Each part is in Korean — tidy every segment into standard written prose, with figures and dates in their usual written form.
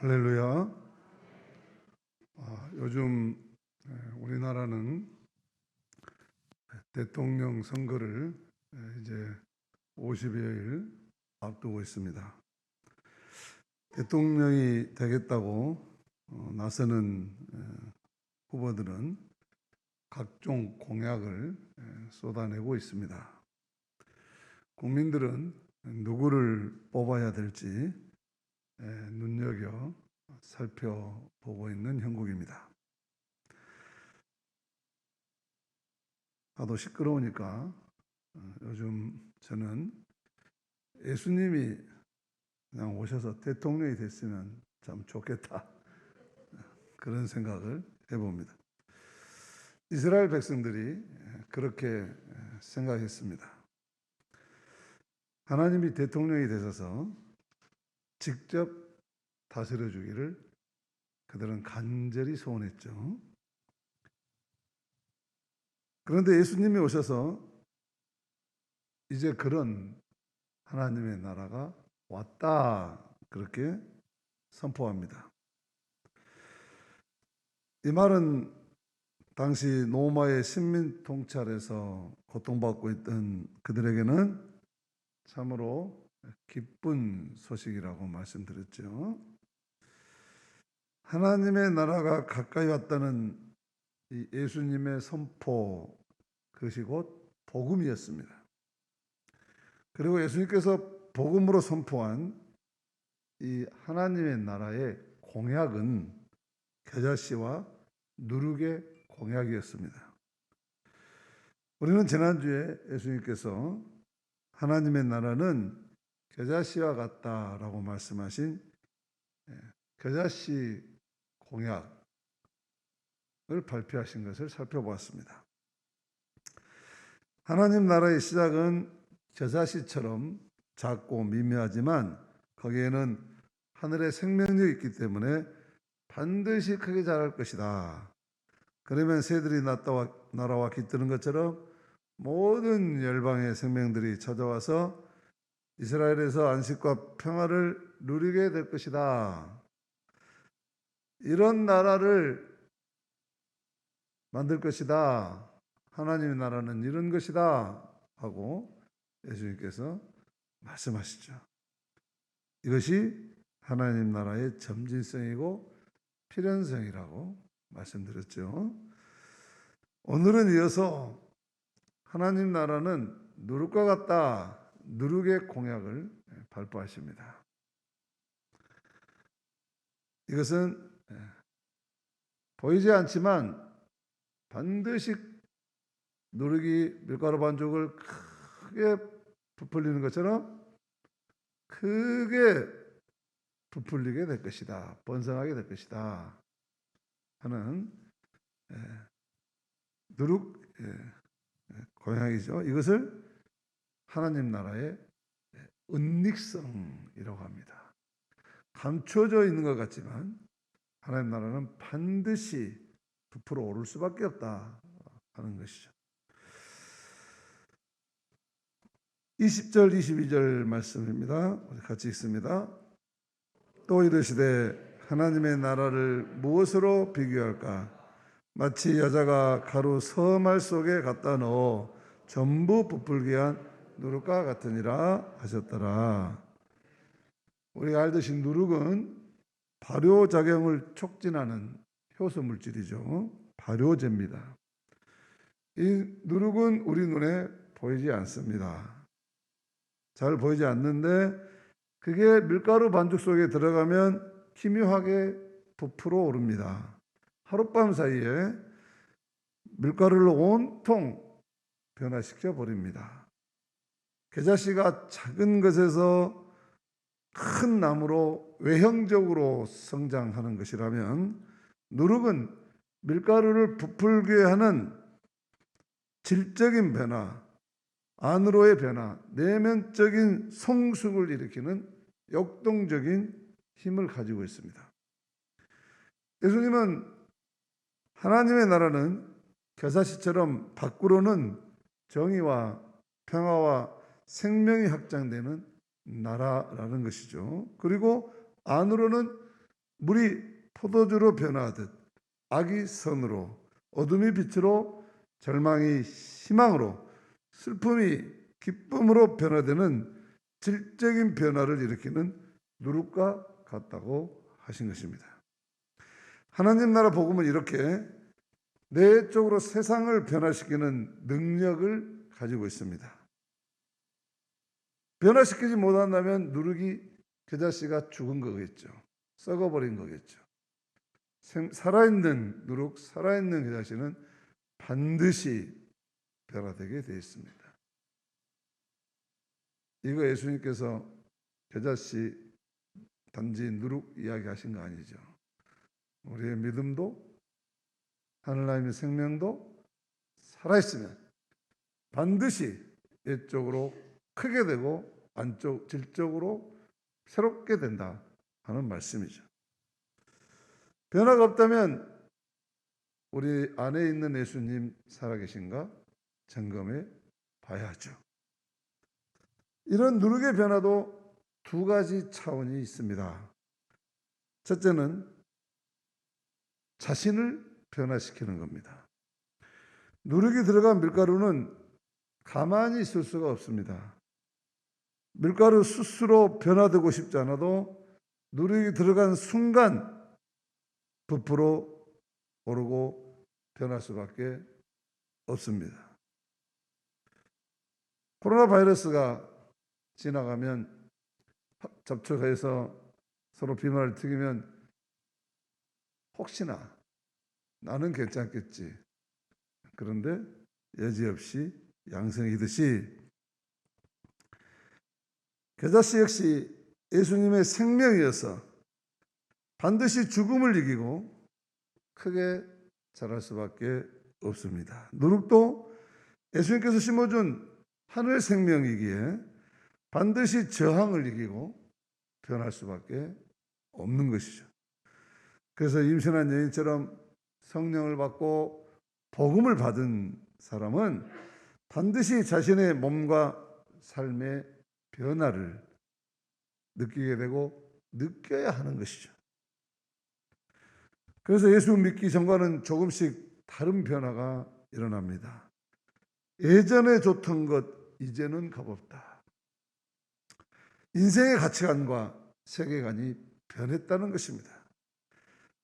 할렐루야. 요즘 우리나라는 대통령 선거를 이제 50여일 앞두고 있습니다. 대통령이 되겠다고 나서는 후보들은 각종 공약을 쏟아내고 있습니다. 국민들은 누구를 뽑아야 될지 눈여겨 살펴보고 있는 형국입니다. 하도 시끄러우니까 요즘 저는 예수님이 그냥 오셔서 대통령이 됐으면 참 좋겠다, 그런 생각을 해봅니다. 이스라엘 백성들이 그렇게 생각했습니다. 하나님이 대통령이 되셔서 직접 다스려 주기를 그들은 간절히 소원했죠. 그런데 예수님이 오셔서 이제 그런 하나님의 나라가 왔다, 그렇게 선포합니다. 이 말은 당시 로마의 식민 통찰에서 고통받고 있던 그들에게는 참으로 기쁜 소식이라고 말씀드렸죠. 하나님의 나라가 가까이 왔다는 이 예수님의 선포, 그것이 곧 복음이었습니다. 그리고 예수님께서 복음으로 선포한 이 하나님의 나라의 공약은 겨자씨와 누룩의 공약이었습니다. 우리는 지난주에 예수님께서 하나님의 나라는 겨자씨와 같다라고 말씀하신 겨자씨 공약을 발표하신 것을 살펴보았습니다. 하나님 나라의 시작은 겨자씨처럼 작고 미묘하지만 거기에는 하늘의 생명력이 있기 때문에 반드시 크게 자랄 것이다. 그러면 새들이 날아와 깃드는 것처럼 모든 열방의 생명들이 찾아와서 이스라엘에서 안식과 평화를 누리게 될 것이다. 이런 나라를 만들 것이다. 하나님의 나라는 이런 것이다 하고 예수님께서 말씀하시죠. 이것이 하나님 나라의 점진성이고 필연성이라고 말씀드렸죠. 오늘은 이어서 하나님 나라는 누룩과 같다, 누룩의 공약을 발표하십니다. 이것은 보이지 않지만 반드시 누룩이 밀가루 반죽을 크게 부풀리는 것처럼 크게 부풀리게 될 것이다, 번성하게 될 것이다 하는 누룩 공약이죠. 이것을 하나님 나라의 은닉성이라고 합니다. 감춰져 있는 것 같지만 하나님 나라는 반드시 부풀어 오를 수밖에 없다 하는 것이죠. 20절 22절 말씀입니다. 우리 같이 읽습니다. 또 이르시되 하나님의 나라를 무엇으로 비교할까? 마치 여자가 가루 서말 속에 갖다 넣어 전부 부풀게 한 누룩과 같으니라 하셨더라. 우리가 알듯이 누룩은 발효작용을 촉진하는 효소 물질이죠. 발효제입니다. 이 누룩은 우리 눈에 보이지 않습니다. 잘 보이지 않는데 그게 밀가루 반죽 속에 들어가면 기묘하게 부풀어 오릅니다. 하룻밤 사이에 밀가루를 온통 변화시켜 버립니다. 겨자씨가 작은 것에서 큰 나무로 외형적으로 성장하는 것이라면 누룩은 밀가루를 부풀게 하는 질적인 변화, 안으로의 변화, 내면적인 성숙을 일으키는 역동적인 힘을 가지고 있습니다. 예수님은 하나님의 나라는 겨자씨처럼 밖으로는 정의와 평화와 생명이 확장되는 나라라는 것이죠. 그리고 안으로는 물이 포도주로 변화하듯 악이 선으로, 어둠이 빛으로, 절망이 희망으로, 슬픔이 기쁨으로 변화되는 질적인 변화를 일으키는 누룩과 같다고 하신 것입니다. 하나님 나라 복음은 이렇게 내적으로 세상을 변화시키는 능력을 가지고 있습니다. 변화시키지 못한다면 누룩이 그 자씨가 죽은 거겠죠. 썩어버린 거겠죠. 살아있는 누룩, 살아있는 그 자씨는 반드시 변화되게 되어 있습니다. 이거 예수님께서 그 자씨 단지 누룩 이야기하신 거 아니죠. 우리의 믿음도 하늘나라의 생명도 살아있으면 반드시 옛적으로 크게 되고 안쪽 질적으로 새롭게 된다 하는 말씀이죠. 변화가 없다면 우리 안에 있는 예수님 살아계신가 점검해 봐야 하죠. 이런 누룩의 변화도 두 가지 차원이 있습니다. 첫째는 자신을 변화시키는 겁니다. 누룩이 들어간 밀가루는 가만히 있을 수가 없습니다. 밀가루 스스로 변화되고 싶지 않아도 누룩이 들어간 순간 부풀어 오르고 변할 수밖에 없습니다. 코로나 바이러스가 지나가면 접촉해서 서로 비말을 튀기면 혹시나 나는 괜찮겠지. 그런데 여지없이 양성이듯이 겨자씨 역시 예수님의 생명이어서 반드시 죽음을 이기고 크게 자랄 수밖에 없습니다. 누룩도 예수님께서 심어준 하늘 생명이기에 반드시 저항을 이기고 변할 수밖에 없는 것이죠. 그래서 임신한 여인처럼 성령을 받고 복음을 받은 사람은 반드시 자신의 몸과 삶의 변화를 느끼게 되고 느껴야 하는 것이죠. 그래서 예수 믿기 전과는 조금씩 다른 변화가 일어납니다. 예전에 좋던 것 이제는 값없다. 인생의 가치관과 세계관이 변했다는 것입니다.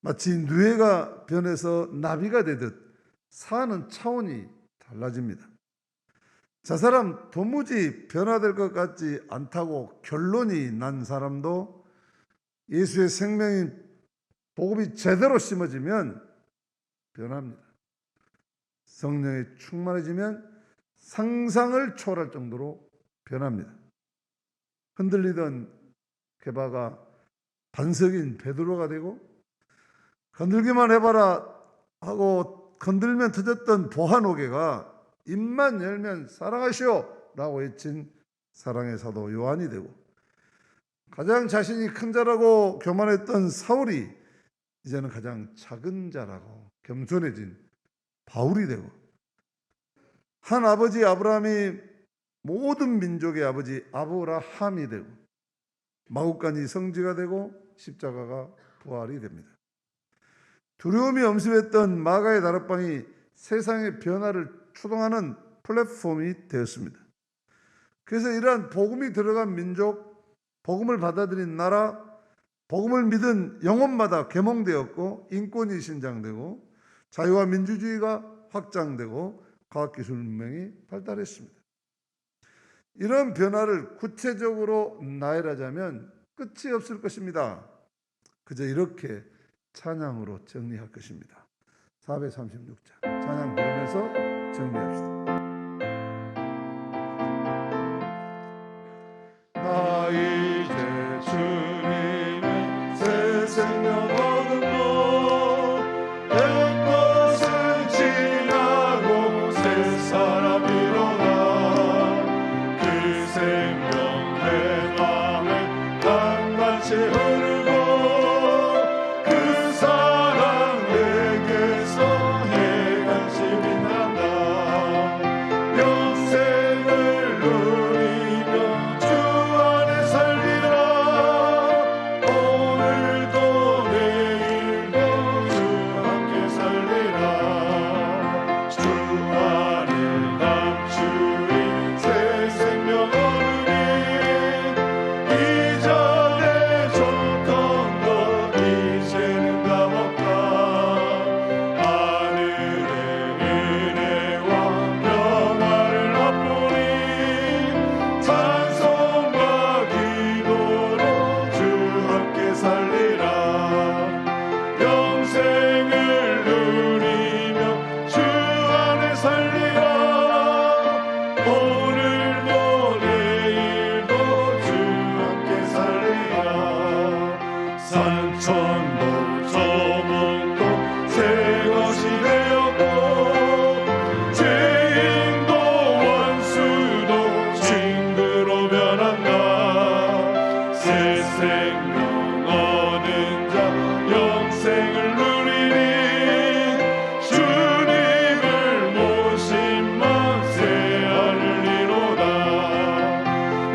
마치 누에가 변해서 나비가 되듯 사는 차원이 달라집니다. 저 사람 도무지 변화될 것 같지 않다고 결론이 난 사람도 예수의 생명인 복음이 제대로 심어지면 변합니다. 성령에 충만해지면 상상을 초월할 정도로 변합니다. 흔들리던 게바가 반석인 베드로가 되고 건들기만 해봐라 하고 건들면 터졌던 보한오개가 입만 열면 사랑하시오 라고 외친 사랑의 사도 요한이 되고 가장 자신이 큰 자라고 교만했던 사울이 이제는 가장 작은 자라고 겸손해진 바울이 되고 한 아버지 아브라함이 모든 민족의 아버지 아브라함이 되고 마구간이 성지가 되고 십자가가 부활이 됩니다. 두려움이 엄습했던 마가의 다락방이 세상의 변화를 추동하는 플랫폼이 되었습니다. 그래서 이러한 복음이 들어간 민족, 복음을 받아들인 나라, 복음을 믿은 영혼마다 계몽되었고 인권이 신장되고 자유와 민주주의가 확장되고 과학기술 문명이 발달했습니다. 이런 변화를 구체적으로 나열하자면 끝이 없을 것입니다. 그저 이렇게 찬양으로 정리할 것입니다. 436장 찬양 부르면서 정리합시다. 나 이제 주님의 새 생명 얻었고 옛것은 지나고 새 사람이로다. 그 생명 내 맘에 강같이 흐르고 그 사랑 내게서 해같이 빛난다. 오늘도 내일도 주 함께 살리라. 산천도 저문도 새 것이 되었고 죄인도 원수도 친구로 변한다. 새 생명 얻은 자 영생을 누리니 주님을 모신 만세 하늘리로다.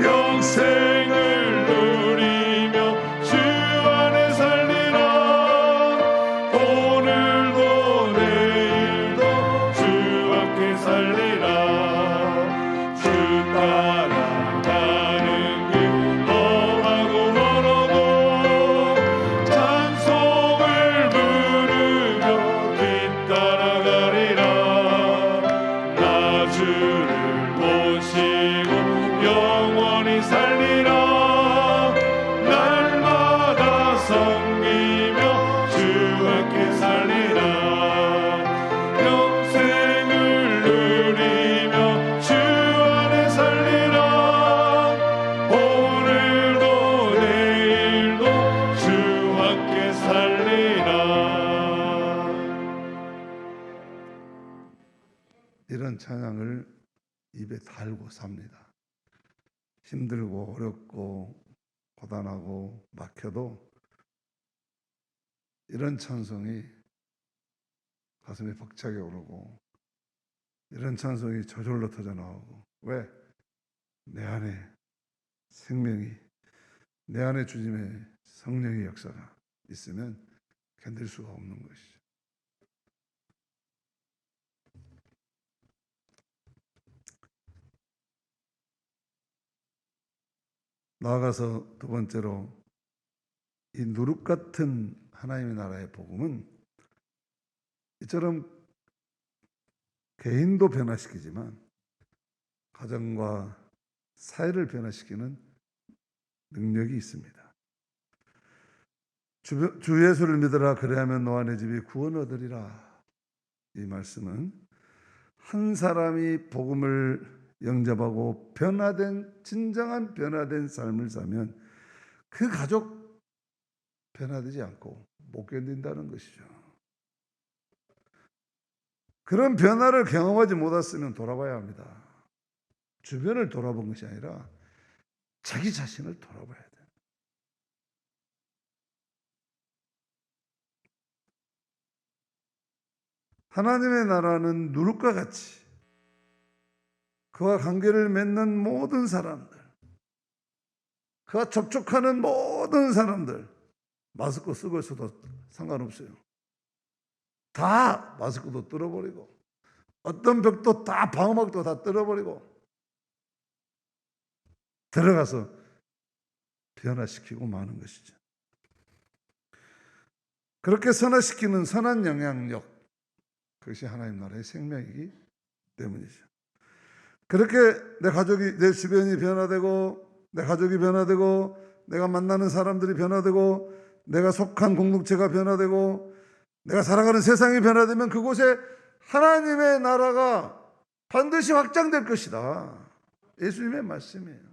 영생을 누리며 주 안에 살리라. 오늘도 내일도 주 함께 살리라. 주 따라가는 길 험하고 멀어도 찬송을 부르며 뒤따라가리라. 나 주를 모시고 영원히 살리라. 날마다 섬기며 주 함께 살리라. 영생을 누리며 주 안에 살리라. 오늘도 내일도 주 함께 살리라. 이런 찬양을 입에 달고 삽니다. 힘들고 어렵고 고단하고 막혀도 이런 찬송이 가슴에 벅차게 오르고 이런 찬송이 저절로 터져 나오고. 왜? 내 안에 생명이, 내 안에 주님의 성령의 역사가 있으면 견딜 수가 없는 것이죠. 나아가서 두 번째로, 이 누룩 같은 하나님의 나라의 복음은 이처럼 개인도 변화시키지만 가정과 사회를 변화시키는 능력이 있습니다. 주 예수를 믿으라. 그래야면 너와 내 집이 구원 얻으리라. 이 말씀은 한 사람이 복음을 영접하고 변화된, 진정한 변화된 삶을 살면 그 가족 변화되지 않고 못 견딘다는 것이죠. 그런 변화를 경험하지 못했으면 돌아봐야 합니다. 주변을 돌아본 것이 아니라 자기 자신을 돌아봐야 돼요. 하나님의 나라는 누룩과 같이 그와 관계를 맺는 모든 사람들, 그와 접촉하는 모든 사람들, 마스크 쓰고 있어도 상관없어요. 다 마스크도 뚫어버리고 어떤 벽도 다, 방어막도 다 뚫어버리고 들어가서 변화시키고 마는 것이죠. 그렇게 선화시키는 선한 영향력, 그것이 하나님 나라의 생명이기 때문이죠. 그렇게 내 가족이, 내 주변이 변화되고 내 가족이 변화되고 내가 만나는 사람들이 변화되고 내가 속한 공동체가 변화되고 내가 살아가는 세상이 변화되면 그곳에 하나님의 나라가 반드시 확장될 것이다. 예수님의 말씀이에요.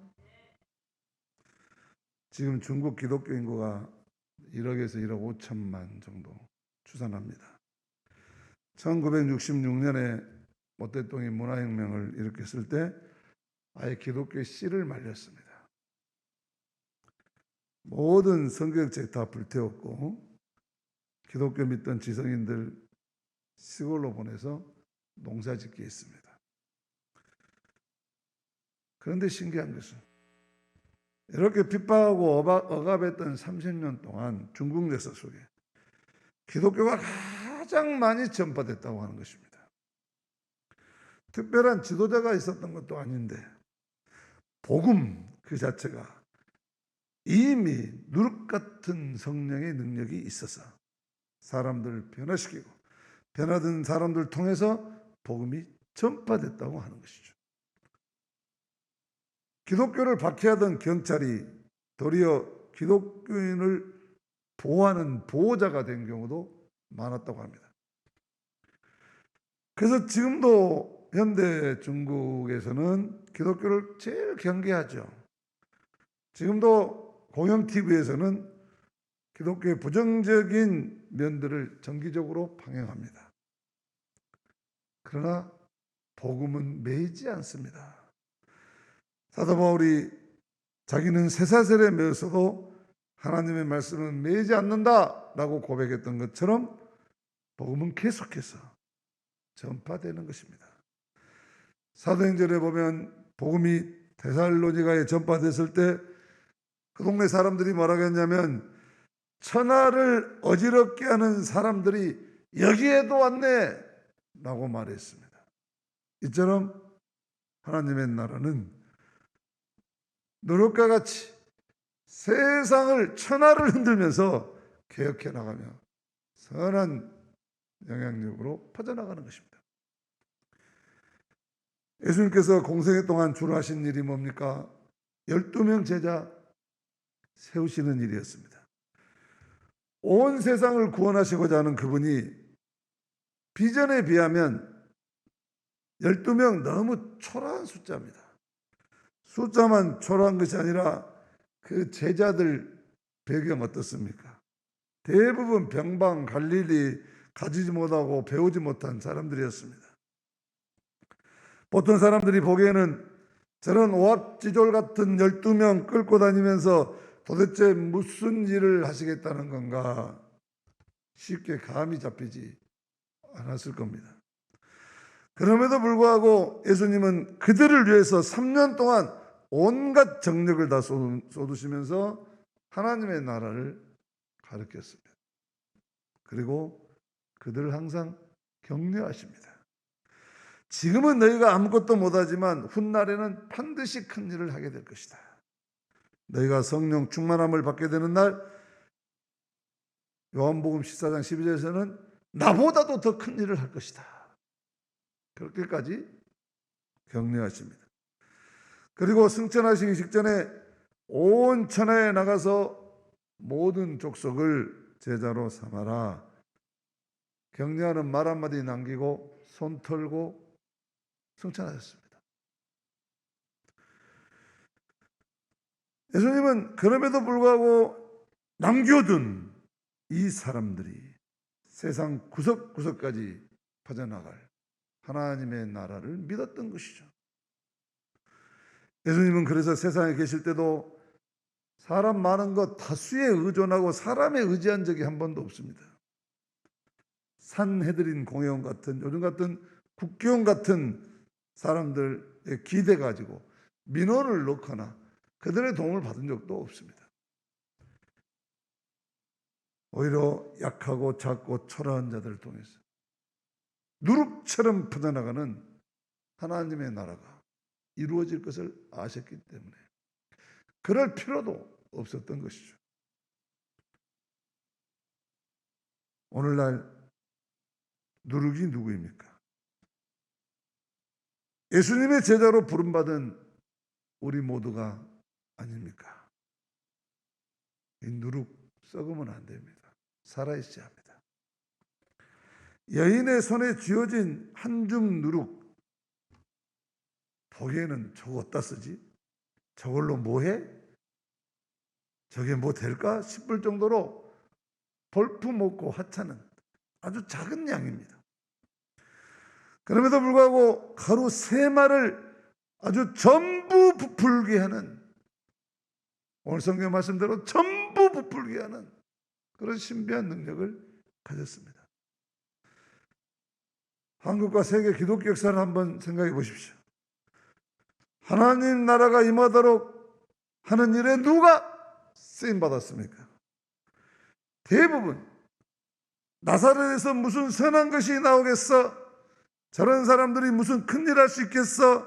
지금 중국 기독교 인구가 1억에서 1억 5천만 정도 추산합니다. 1966년에 모태똥이 문화혁명을 일으켰을 때 아예 기독교의 씨를 말렸습니다. 모든 성경책 다 불태웠고 기독교 믿던 지성인들 시골로 보내서 농사짓게 했습니다. 그런데 신기한 것은 이렇게 핍박하고 억압했던 30년 동안 중국 역사 속에 기독교가 가장 많이 전파됐다고 하는 것입니다. 특별한 지도자가 있었던 것도 아닌데 복음 그 자체가 이미 누룩 같은 성령의 능력이 있어서 사람들을 변화시키고 변화된 사람들을 통해서 복음이 전파됐다고 하는 것이죠. 기독교를 박해하던 경찰이 도리어 기독교인을 보호하는 보호자가 된 경우도 많았다고 합니다. 그래서 지금도 현대 중국에서는 기독교를 제일 경계하죠. 지금도 공영 TV에서는 기독교의 부정적인 면들을 정기적으로 방영합니다. 그러나 복음은 매이지 않습니다. 사도 바울이 자기는 쇠사슬에 매어서도 하나님의 말씀은 매이지 않는다라고 고백했던 것처럼 복음은 계속해서 전파되는 것입니다. 사도행전에 보면 복음이 데살로니가에 전파됐을 때 그 동네 사람들이 뭐라고 했냐면 천하를 어지럽게 하는 사람들이 여기에도 왔네 라고 말했습니다. 이처럼 하나님의 나라는 노력과 같이 세상을 천하를 흔들면서 개혁해 나가며 선한 영향력으로 퍼져나가는 것입니다. 예수님께서 공생애 동안 주로 하신 일이 뭡니까? 12명 제자 세우시는 일이었습니다. 온 세상을 구원하시고자 하는 그분이 비전에 비하면 12명 너무 초라한 숫자입니다. 숫자만 초라한 것이 아니라 그 제자들 배경 어떻습니까? 대부분 병방, 갈릴리 가지지 못하고 배우지 못한 사람들이었습니다. 보통 사람들이 보기에는 저런 오합지졸 같은 12명 끌고 다니면서 도대체 무슨 일을 하시겠다는 건가 쉽게 감이 잡히지 않았을 겁니다. 그럼에도 불구하고 예수님은 그들을 위해서 3년 동안 온갖 정력을 다 쏟으시면서 하나님의 나라를 가르쳤습니다. 그리고 그들을 항상 격려하십니다. 지금은 너희가 아무것도 못하지만 훗날에는 반드시 큰 일을 하게 될 것이다. 너희가 성령 충만함을 받게 되는 날, 요한복음 14장 12절에서는 나보다도 더 큰 일을 할 것이다. 그렇게까지 격려하십니다. 그리고 승천하시기 직전에 온 천하에 나가서 모든 족속을 제자로 삼아라. 격려하는 말 한마디 남기고 손 털고 승천하셨습니다. 예수님은 그럼에도 불구하고 남겨둔 이 사람들이 세상 구석구석까지 퍼져나갈 하나님의 나라를 믿었던 것이죠. 예수님은 그래서 세상에 계실 때도 사람 많은 것 다수에 의존하고 사람에 의지한 적이 한 번도 없습니다. 산헤드린 공회원 같은 요즘 같은 국회의원 같은 사람들의 기대 가지고 민원을 넣거나 그들의 도움을 받은 적도 없습니다. 오히려 약하고 작고 초라한 자들을 통해서 누룩처럼 퍼져나가는 하나님의 나라가 이루어질 것을 아셨기 때문에 그럴 필요도 없었던 것이죠. 오늘날 누룩이 누구입니까? 예수님의 제자로 부름받은 우리 모두가 아닙니까? 이 누룩 썩으면 안 됩니다. 살아있어야 합니다. 여인의 손에 쥐어진 한 줌 누룩, 보기에는 저거 어디다 쓰지? 저걸로 뭐 해? 저게 뭐 될까 싶을 정도로 볼품없고 하찮은 아주 작은 양입니다. 그럼에도 불구하고 가루 3마를 아주 전부 부풀게 하는, 오늘 성경 말씀대로 전부 부풀게 하는 그런 신비한 능력을 가졌습니다. 한국과 세계 기독교 역사를 한번 생각해 보십시오. 하나님 나라가 임하도록 하는 일에 누가 쓰임받았습니까? 대부분 나사렛에서 무슨 선한 것이 나오겠어? 저런 사람들이 무슨 큰일 할 수 있겠어?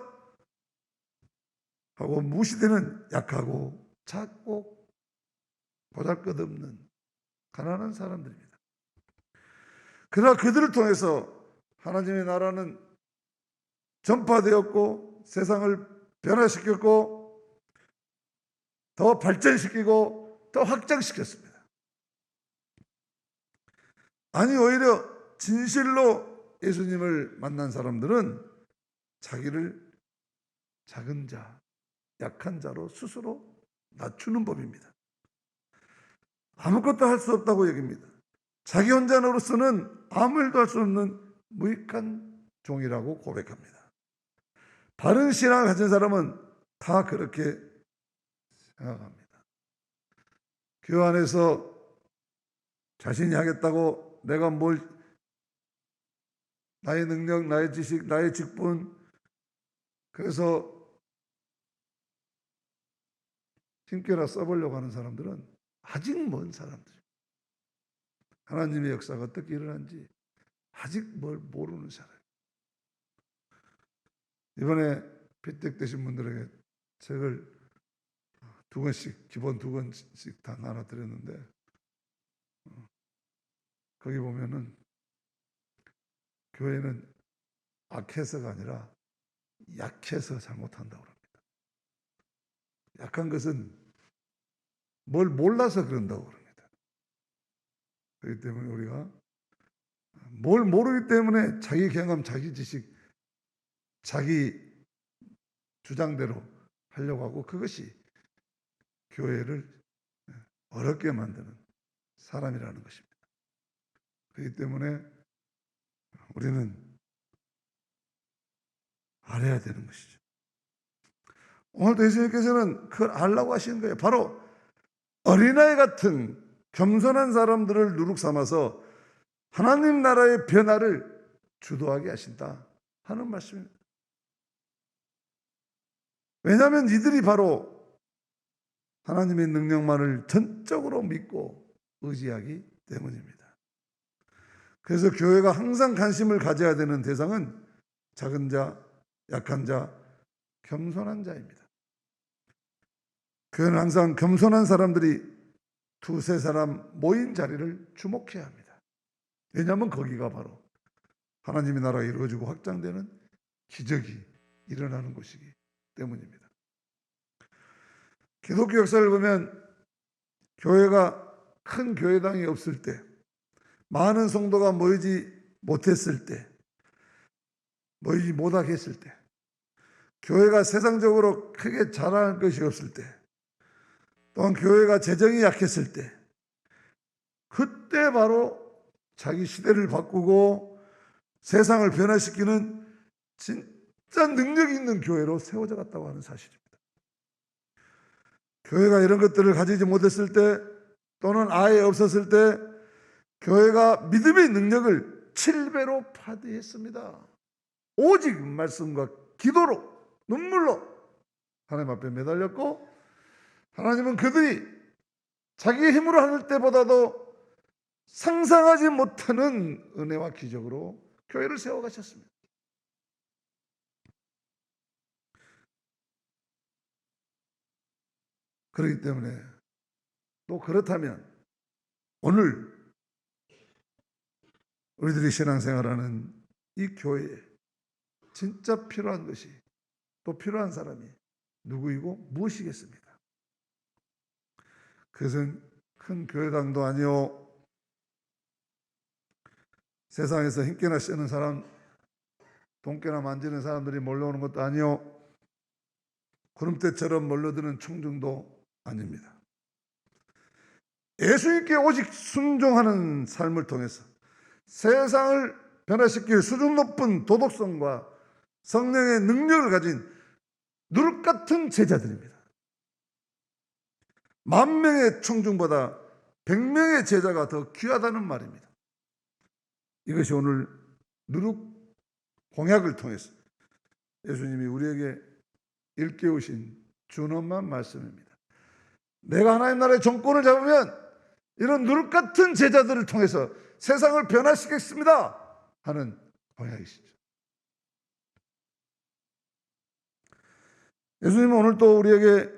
하고 무시되는 약하고 작고 보잘것없는 가난한 사람들입니다. 그러나 그들을 통해서 하나님의 나라는 전파되었고 세상을 변화시켰고 더 발전시키고 더 확장시켰습니다. 아니 오히려 진실로 예수님을 만난 사람들은 자기를 작은 자, 약한 자로 스스로 낮추는 법입니다. 아무것도 할 수 없다고 여깁니다. 자기 혼자로서는 아무 일도 할 수 없는 무익한 종이라고 고백합니다. 바른 신앙을 가진 사람은 다 그렇게 생각합니다. 교회 안에서 자신이 하겠다고 내가 나의 능력, 나의 지식, 나의 직분, 그래서 힘께나 써보려고 하는 사람들은 아직 먼 사람들입니다. 하나님의 역사가 어떻게 일어난지 아직 뭘 모르는 사람. 이번에 피택되신 분들에게 책을 2권씩, 기본 2권씩 다 나눠드렸는데, 거기 보면은 교회는 악해서가 아니라 약해서 잘못한다고 합니다. 약한 것은 뭘 몰라서 그런다고 합니다. 그렇기 때문에 우리가 뭘 모르기 때문에 자기 경험, 자기 지식, 자기 주장대로 하려고 하고, 그것이 교회를 어렵게 만드는 사람이라는 것입니다. 그렇기 때문에 우리는 알아야 되는 것이죠. 오늘도 예수님께서는 그걸 알라고 하시는 거예요. 바로 어린아이 같은 겸손한 사람들을 누룩 삼아서 하나님 나라의 변화를 주도하게 하신다 하는 말씀입니다. 왜냐하면 이들이 바로 하나님의 능력만을 전적으로 믿고 의지하기 때문입니다. 그래서 교회가 항상 관심을 가져야 되는 대상은 작은 자, 약한 자, 겸손한 자입니다. 교회는 항상 겸손한 사람들이 2-3 사람 모인 자리를 주목해야 합니다. 왜냐하면 거기가 바로 하나님의 나라가 이루어지고 확장되는 기적이 일어나는 곳이기 때문입니다. 기독교 역사를 보면 교회가 큰 교회당이 없을 때, 많은 성도가 모이지 못했을 때, 모이지 못하게 했을 때, 교회가 세상적으로 크게 자랄 것이 없을 때, 또한 교회가 재정이 약했을 때, 그때 바로 자기 시대를 바꾸고 세상을 변화시키는 진짜 능력 있는 교회로 세워져 갔다고 하는 사실입니다. 교회가 이런 것들을 가지지 못했을 때, 또는 아예 없었을 때, 교회가 믿음의 능력을 7배로 파괴했습니다. 오직 말씀과 기도로, 눈물로 하나님 앞에 매달렸고, 하나님은 그들이 자기의 힘으로 할 때보다도 상상하지 못하는 은혜와 기적으로 교회를 세워가셨습니다. 그렇기 때문에, 또 그렇다면 오늘 우리들이 신앙생활하는 이 교회에 진짜 필요한 것이, 또 필요한 사람이 누구이고 무엇이겠습니까? 그것은 큰 교회당도 아니요, 세상에서 힘께나 쓰는 사람, 돈깨나 만지는 사람들이 몰려오는 것도 아니요, 구름대처럼 몰려드는 청중도 아닙니다. 예수님께 오직 순종하는 삶을 통해서 세상을 변화시킬 수준 높은 도덕성과 성령의 능력을 가진 누룩 같은 제자들입니다. 10,000명의 청중보다 100명의 제자가 더 귀하다는 말입니다. 이것이 오늘 누룩 공약을 통해서 예수님이 우리에게 일깨우신 준엄한 말씀입니다. 내가 하나님 나라의 정권을 잡으면 이런 누룩 같은 제자들을 통해서 세상을 변화시키겠습니다 하는 공약이시죠. 예수님은 오늘 또 우리에게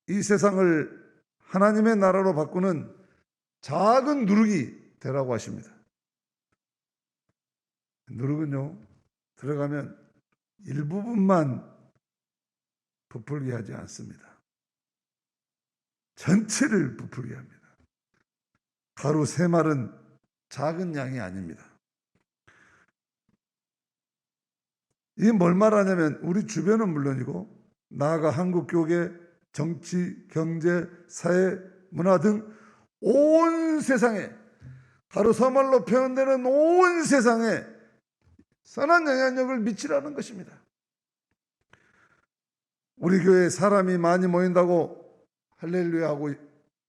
이 세상을 하나님의 나라로 바꾸는 작은 누룩이 되라고 하십니다. 누룩은요, 들어가면 일부분만 부풀게 하지 않습니다. 전체를 부풀게 합니다. 가루 3말은 작은 양이 아닙니다. 이게 뭘 말하냐면 우리 주변은 물론이고 나아가 한국 교계, 정치, 경제, 사회, 문화 등 온 세상에, 가로 서말로 표현되는 온 세상에 선한 영향력을 미치라는 것입니다. 우리 교회에 사람이 많이 모인다고 할렐루야 하고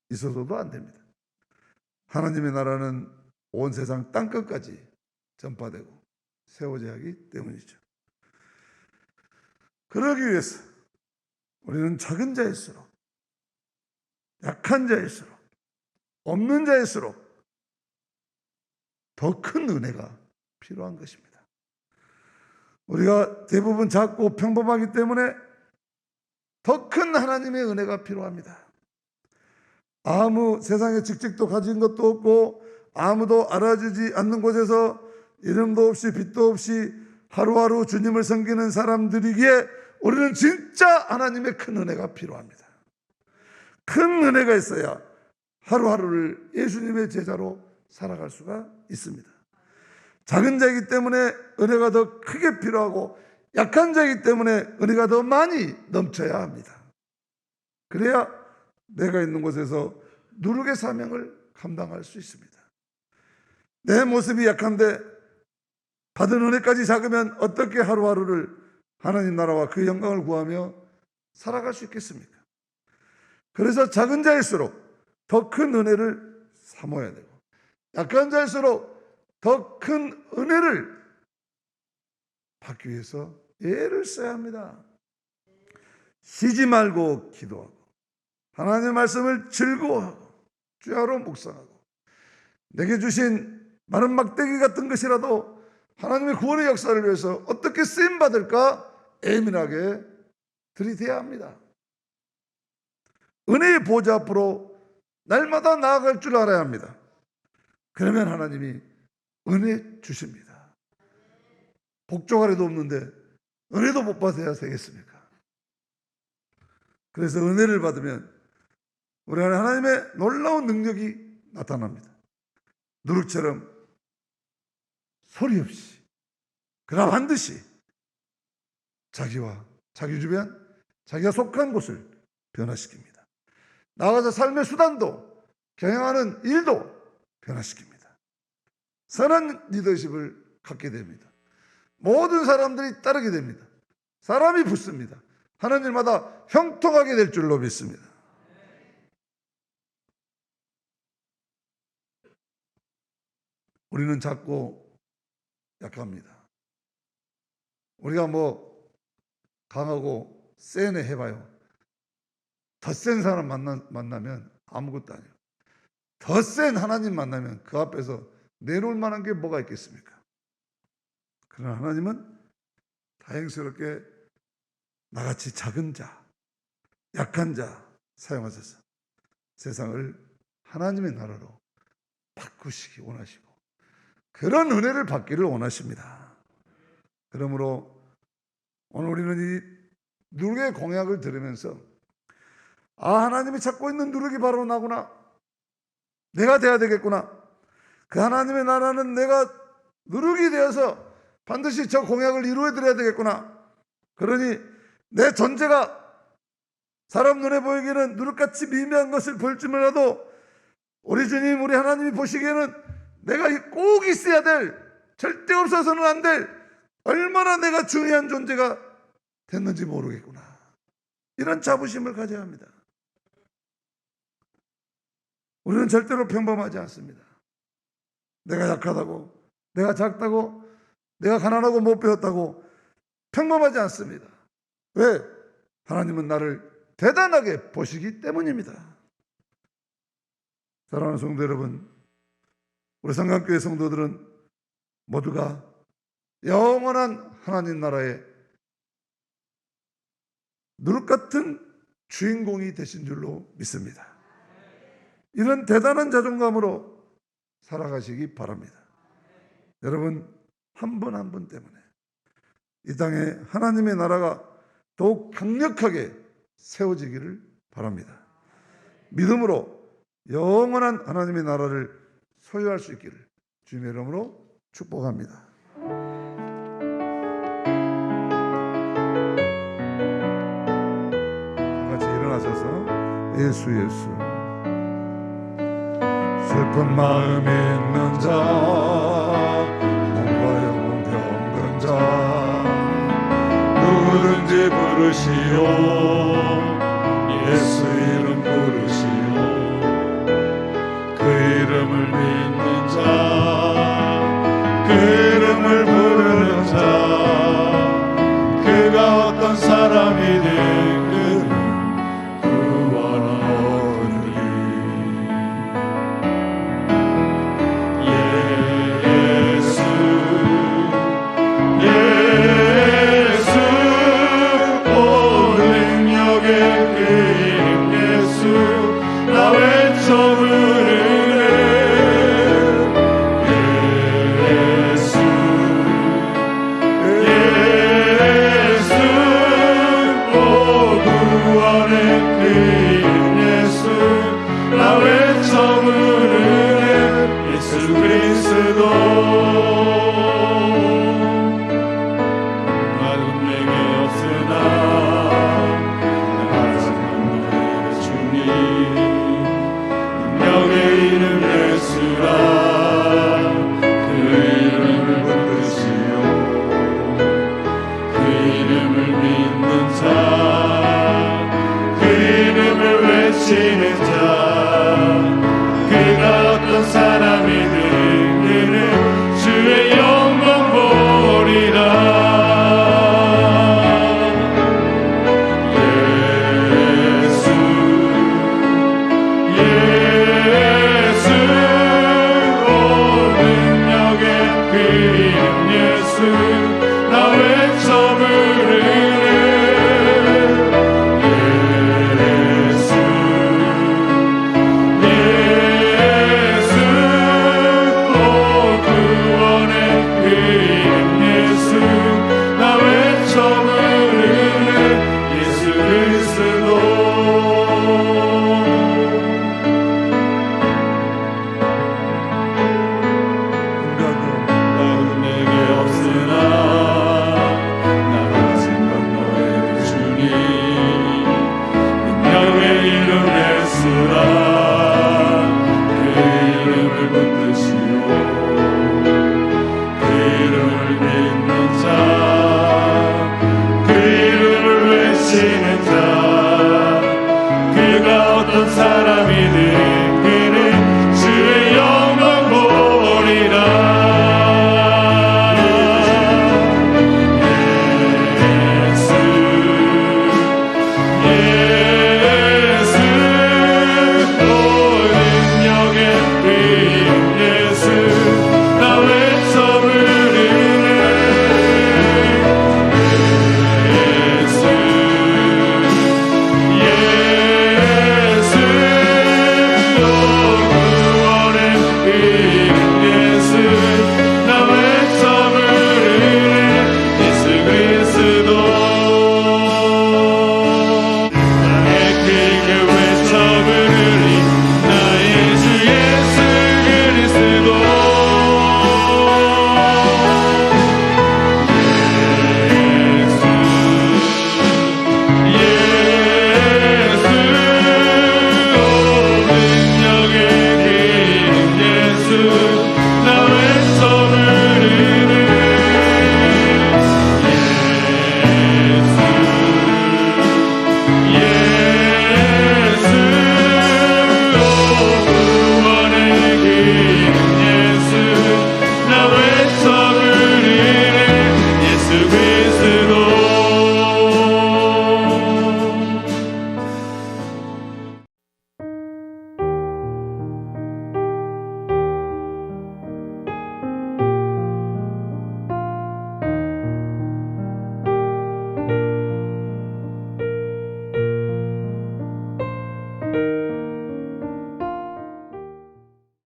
있어서도 안 됩니다. 하나님의 나라는 온 세상 땅끝까지 전파되고 세워져야 하기 때문이죠. 그러기 위해서 우리는 작은 자일수록, 약한 자일수록, 없는 자일수록 더 큰 은혜가 필요한 것입니다. 우리가 대부분 작고 평범하기 때문에 더 큰 하나님의 은혜가 필요합니다. 아무 세상에 직책도 가진 것도 없고 아무도 알아주지 않는 곳에서 이름도 없이 빛도 없이 하루하루 주님을 섬기는 사람들이기에 우리는 진짜 하나님의 큰 은혜가 필요합니다. 큰 은혜가 있어야 하루하루를 예수님의 제자로 살아갈 수가 있습니다. 작은 자이기 때문에 은혜가 더 크게 필요하고 약한 자이기 때문에 은혜가 더 많이 넘쳐야 합니다. 그래야 내가 있는 곳에서 누룩의 사명을 감당할 수 있습니다. 내 모습이 약한데 받은 은혜까지 작으면 어떻게 하루하루를 하나님 나라와 그 영광을 구하며 살아갈 수 있겠습니까? 그래서 작은 자일수록 더 큰 은혜를 사모해야 되고 약한 자일수록 더 큰 은혜를 받기 위해서 애를 써야 합니다. 쉬지 말고 기도하고 하나님의 말씀을 즐거워하고 주야로 묵상하고 내게 주신 마른 막대기 같은 것이라도 하나님의 구원의 역사를 위해서 어떻게 쓰임받을까 예민하게 들이대야 합니다. 은혜의 보좌 앞으로 날마다 나아갈 줄 알아야 합니다. 그러면 하나님이 은혜 주십니다. 복조가래도 없는데 은혜도 못 받아야 되겠습니까? 그래서 은혜를 받으면 우리 안에 하나님의 놀라운 능력이 나타납니다. 누룩처럼 소리 없이 그러나 반드시 자기와 자기 주변 자기가 속한 곳을 변화시킵니다. 나아가서 삶의 수단도 경영하는 일도 변화시킵니다. 선한 리더십을 갖게 됩니다. 모든 사람들이 따르게 됩니다. 사람이 붙습니다. 하는 일마다 형통하게 될 줄로 믿습니다. 우리는 작고 약합니다. 우리가 뭐 강하고 세네 해봐요. 더 센 사람 만나면 아무것도 아니에요. 더 센 하나님 만나면 그 앞에서 내놓을 만한 게 뭐가 있겠습니까? 그러나 하나님은 다행스럽게 나같이 작은 자, 약한 자 사용하셔서 세상을 하나님의 나라로 바꾸시기 원하시고 그런 은혜를 받기를 원하십니다. 그러므로 오늘 우리는 이 누룩의 공약을 들으면서 하나님이 찾고 있는 누룩이 바로 나구나. 내가 돼야 되겠구나. 그 하나님의 나라는 내가 누룩이 되어서 반드시 저 공약을 이루어드려야 되겠구나. 그러니 내 존재가 사람 눈에 보이기에는 누룩같이 미미한 것을 볼지라도 우리 주님, 우리 하나님이 보시기에는 내가 꼭 있어야 될, 절대 없어서는 안 될, 얼마나 내가 중요한 존재가 됐는지 모르겠구나. 이런 자부심을 가져야 합니다. 우리는 절대로 평범하지 않습니다. 내가 약하다고, 내가 작다고, 내가 가난하고 못 배웠다고 평범하지 않습니다. 왜? 하나님은 나를 대단하게 보시기 때문입니다. 사랑하는 성도 여러분, 우리 성강교회 성도들은 모두가 영원한 하나님 나라의 누룩 같은 주인공이 되신 줄로 믿습니다. 이런 대단한 자존감으로 살아가시기 바랍니다. 여러분, 한 분 한 분 때문에 이 땅에 하나님의 나라가 더욱 강력하게 세워지기를 바랍니다. 믿음으로 영원한 하나님의 나라를 소유할 수 있기를 주님의 이름으로 축복합니다. 기도하셔서 예수 예수. 슬픈 마음 있는 자, 몸과 영혼 병든 자, 누구든지 부르시오 예수 이름 부르시오 그 이름을 믿는 자 그 이름을 부르는 자 그가 어떤 사람이든